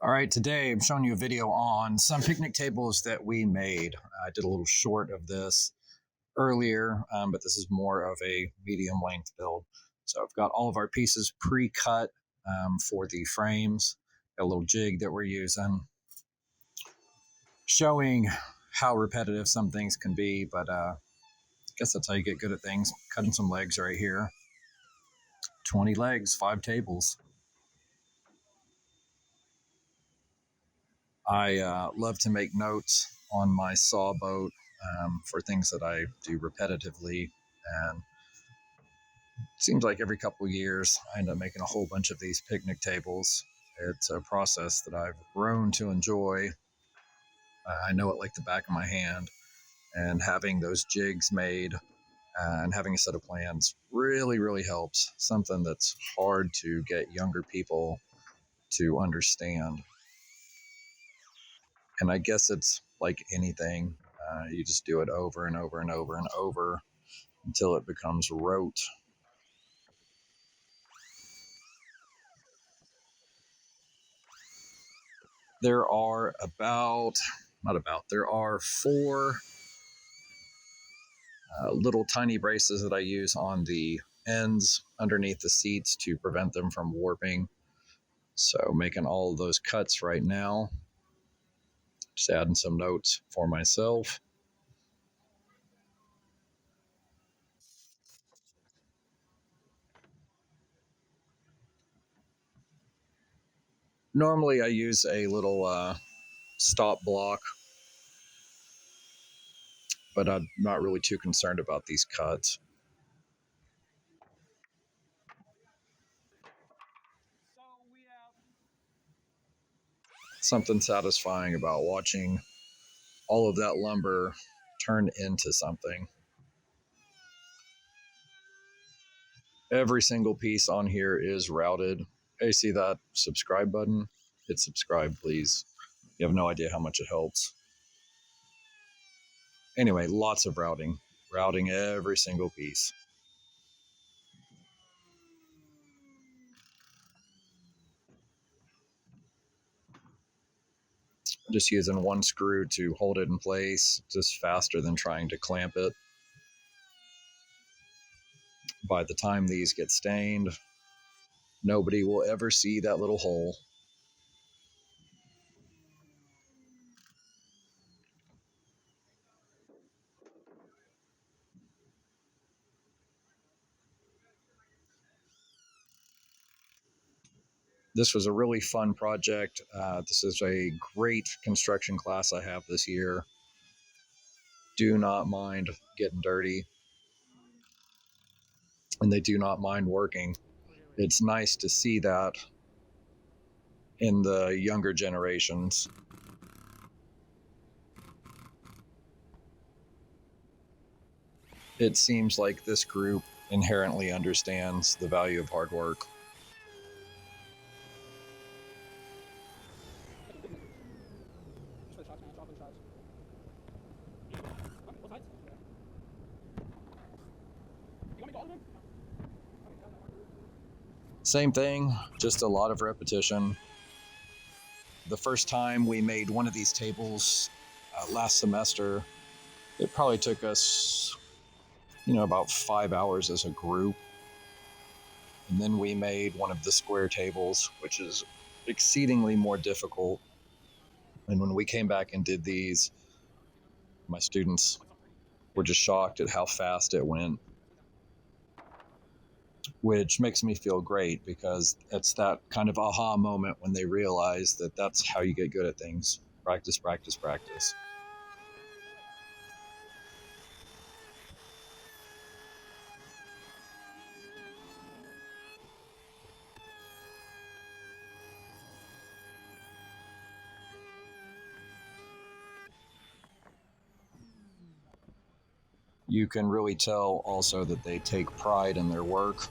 All right, today I'm showing you a video on some picnic tables that we made. I did a little short of this earlier, but this is more of a medium length build. So I've got all of our pieces pre-cut for the frames, got a little jig that we're using, showing how repetitive some things can be, but I guess that's how you get good at things. Cutting some legs right here. 20 legs, 5 tables. I love to make notes on my saw boat for things that I do repetitively. And it seems like every couple of years, I end up making a whole bunch of these picnic tables. It's a process that I've grown to enjoy. I know it like the back of my hand. And having those jigs made and having a set of plans really, really helps. Something that's hard to get younger people to understand. And I guess it's like anything, you just do it over and over and over and over until it becomes rote. There are there are 4 little tiny braces that I use on the ends underneath the seats to prevent them from warping. So making all of those cuts right now, just adding some notes for myself. Normally I use a little stop block, but I'm not really too concerned about these cuts. Something satisfying about watching all of that lumber turn into something. Every single piece on here is routed. Hey, see that subscribe button? Hit subscribe, please. You have no idea how much it helps. Anyway, lots of routing every single piece. Just using one screw to hold it in place, just faster than trying to clamp it. By the time these get stained, nobody will ever see that little hole. This was a really fun project. This is a great construction class I have this year. Do not mind getting dirty, and they do not mind working. It's nice to see that in the younger generations. It seems like this group inherently understands the value of hard work. Same thing, just a lot of repetition. The first time we made one of these tables last semester, it probably took us, about 5 hours as a group. And then we made one of the square tables, which is exceedingly more difficult. And when we came back and did these, my students were just shocked at how fast it went, which makes me feel great because it's that kind of aha moment when they realize that that's how you get good at things. Practice, practice, practice. You can really tell also that they take pride in their work.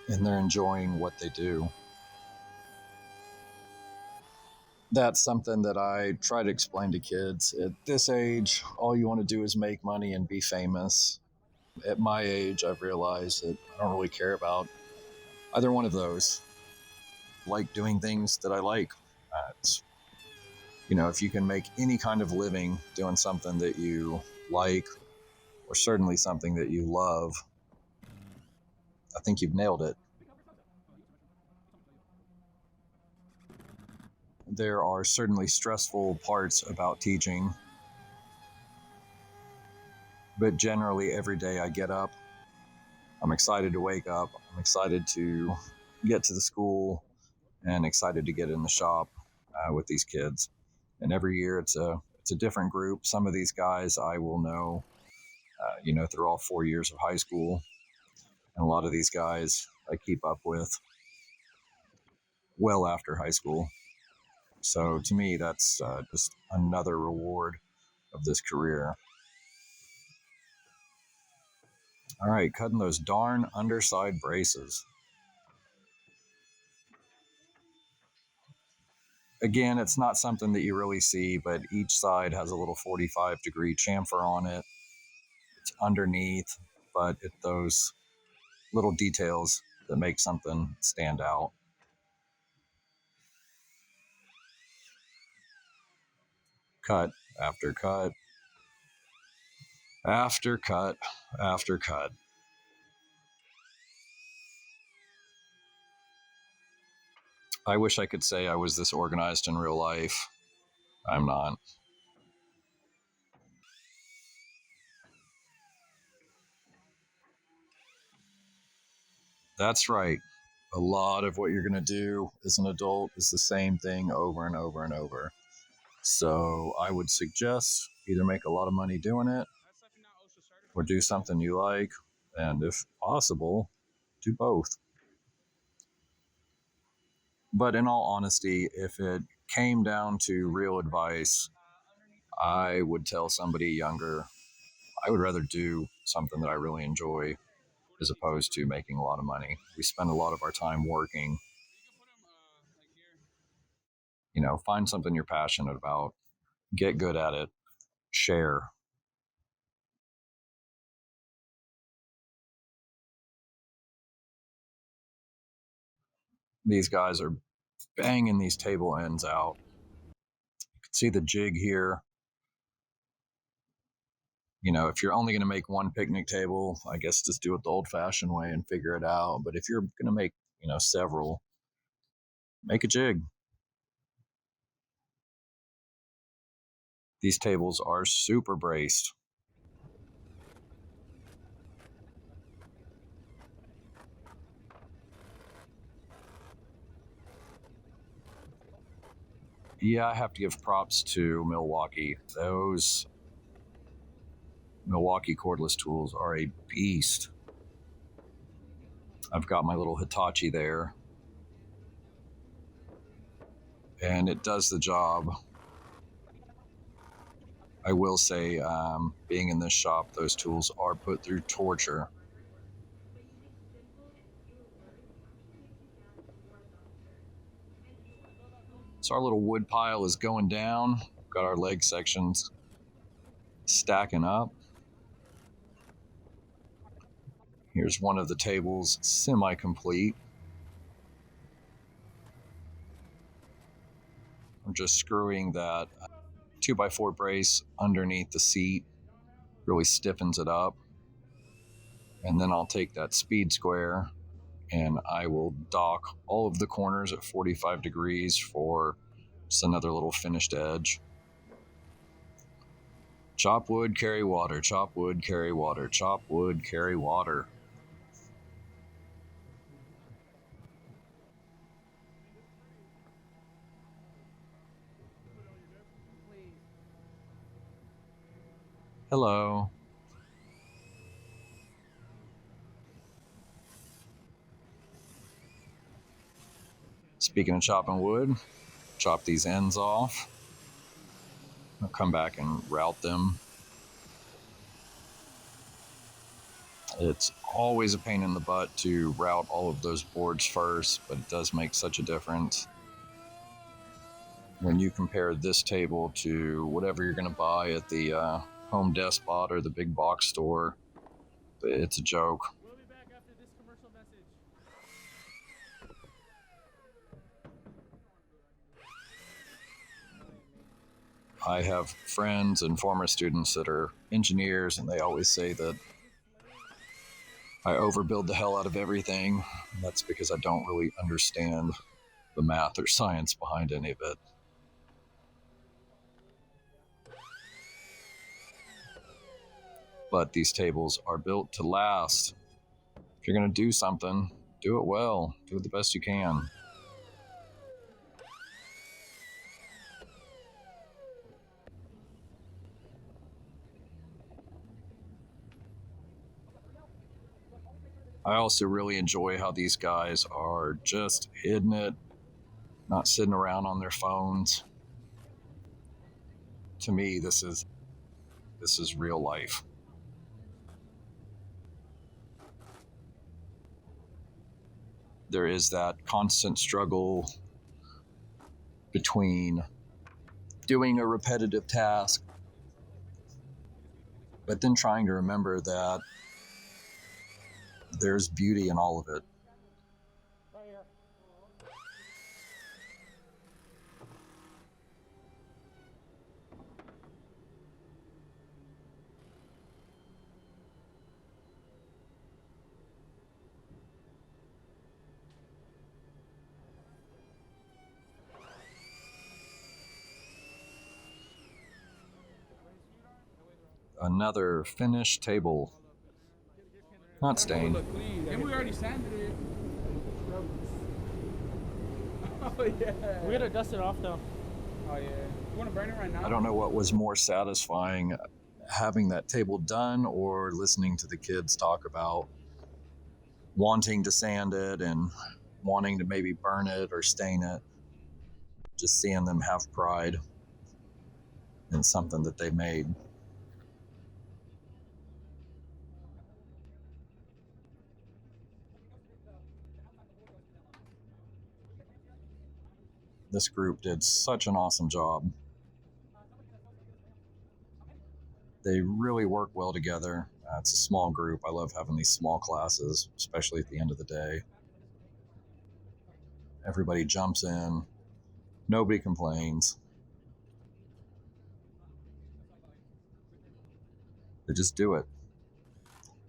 And they're enjoying what they do. That's something that I try to explain to kids. At this age, all you want to do is make money and be famous. At my age, I've realized that I don't really care about either one of those. I like doing things that I like. It's, if you can make any kind of living doing something that you like, or certainly something that you love, I think you've nailed it. There are certainly stressful parts about teaching, but generally every day I get up, I'm excited to wake up, I'm excited to get to the school, and excited to get in the shop with these kids. And every year it's a different group. Some of these guys I will know, through all 4 years of high school, and a lot of these guys I keep up with well after high school. So to me, that's just another reward of this career. All right, cutting those darn underside braces. Again, it's not something that you really see, but each side has a little 45-degree chamfer on it. It's underneath, but it's those little details that make something stand out. Cut after cut after cut after cut. I wish I could say I was this organized in real life. I'm not. That's right. A lot of what you're going to do as an adult is the same thing over and over and over. So I would suggest either make a lot of money doing it or do something you like. And if possible, do both. But in all honesty, if it came down to real advice, I would tell somebody younger, I would rather do something that I really enjoy as opposed to making a lot of money. We spend a lot of our time working. Find something you're passionate about, get good at it, share. These guys are banging these table ends out. You can see the jig here. If you're only going to make one picnic table, I guess just do it the old fashioned way and figure it out. But if you're going to make, several, make a jig. These tables are super braced. Yeah, I have to give props to Milwaukee. Those Milwaukee cordless tools are a beast. I've got my little Hitachi there, and it does the job. I will say, being in this shop, those tools are put through torture. So our little wood pile is going down. Got our leg sections stacking up. Here's one of the tables semi-complete. I'm just screwing that 2x4 brace underneath the seat, really stiffens it up. And then I'll take that speed square and I will dock all of the corners at 45 degrees for just another little finished edge. Chop wood, carry water, chop wood, carry water, chop wood, carry water. Hello. Speaking of chopping wood, chop these ends off. I'll come back and route them. It's always a pain in the butt to route all of those boards first, but it does make such a difference. When you compare this table to whatever you're going to buy at the Home Depot or the big box store, It's a joke. We'll be back after this commercial message. I have friends and former students that are engineers, and they always say that I overbuild the hell out of everything. That's because I don't really understand the math or science behind any of it. But these tables are built to last. If you're going to do something, do it well, do it the best you can. I also really enjoy how these guys are just hitting it, not sitting around on their phones. To me, this is real life. There is that constant struggle between doing a repetitive task, but then trying to remember that there's beauty in all of it. Right here. Another finished table, not stained. Look clean. And we already sanded it. Oh yeah. We gotta dust it off though. Oh yeah. You wanna burn it right now? I don't know what was more satisfying, having that table done or listening to the kids talk about wanting to sand it and wanting to maybe burn it or stain it. Just seeing them have pride in something that they made. This group did such an awesome job. They really work well together. It's a small group. I love having these small classes, especially at the end of the day. Everybody jumps in. Nobody complains. They just do it,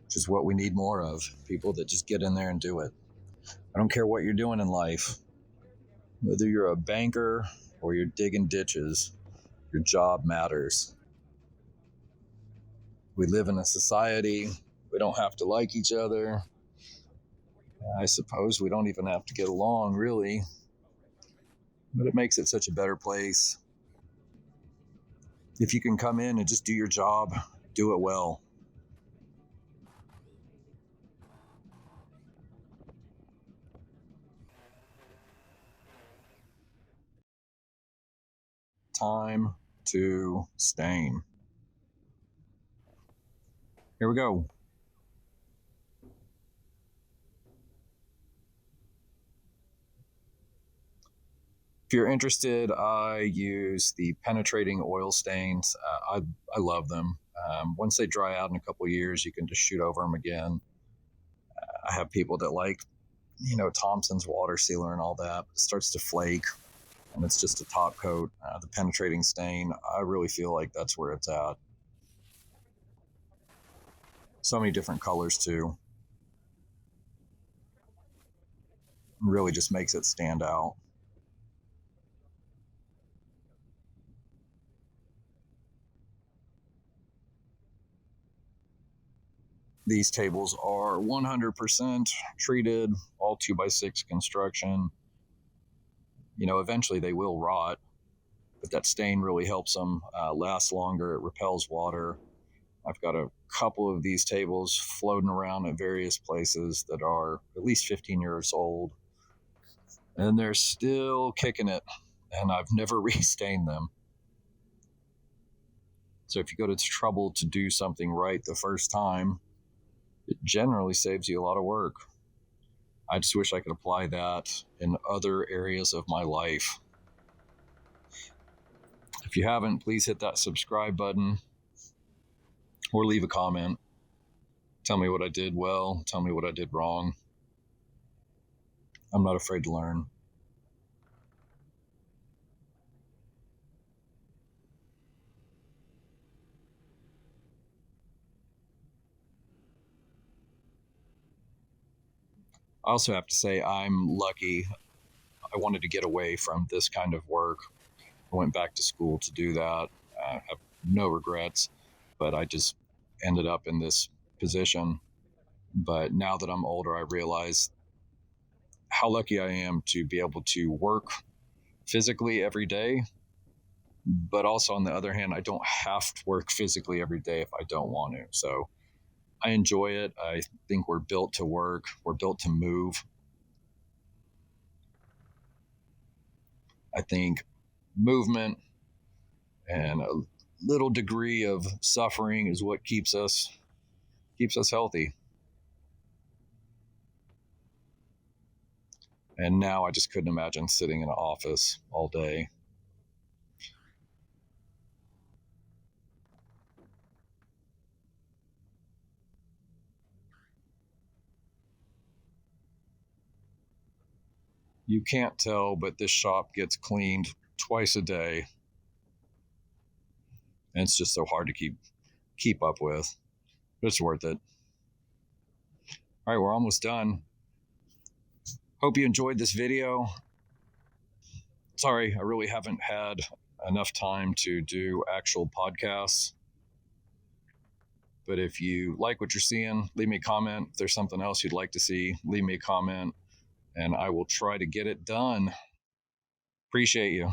which is what we need more of. People that just get in there and do it. I don't care what you're doing in life. Whether you're a banker or you're digging ditches, your job matters. We live in a society. We don't have to like each other. I suppose we don't even have to get along, really. But it makes it such a better place. If you can come in and just do your job, do it well. Time to stain. Here we go. If you're interested, I use the penetrating oil stains. I love them. Once they dry out in a couple of years, you can just shoot over them again. I have people that like, Thompson's water sealer and all that. It starts to flake, and it's just a top coat. The penetrating stain, I really feel like that's where it's at. So many different colors, too. Really just makes it stand out. These tables are 100% treated, all 2x6 construction. Eventually they will rot, but that stain really helps them last longer. It repels water. I've got a couple of these tables floating around at various places that are at least 15 years old, and they're still kicking it, and I've never restained them. So if you go to trouble to do something right the first time, it generally saves you a lot of work. I just wish I could apply that in other areas of my life. If you haven't, please hit that subscribe button or leave a comment. Tell me what I did well, tell me what I did wrong. I'm not afraid to learn. I also have to say I'm lucky. I wanted to get away from this kind of work. I went back to school to do that. I have no regrets, but I just ended up in this position. But now that I'm older, I realize how lucky I am to be able to work physically every day. But also, on the other hand, I don't have to work physically every day if I don't want to. So I enjoy it. I think we're built to work, we're built to move. I think movement and a little degree of suffering is what keeps us healthy. And now I just couldn't imagine sitting in an office all day. You can't tell, but this shop gets cleaned twice a day, and it's just so hard to keep up with. But it's worth it. All right, we're almost done. Hope you enjoyed this video. Sorry, I really haven't had enough time to do actual podcasts. But if you like what you're seeing, leave me a comment. If there's something else you'd like to see, leave me a comment and I will try to get it done. Appreciate you.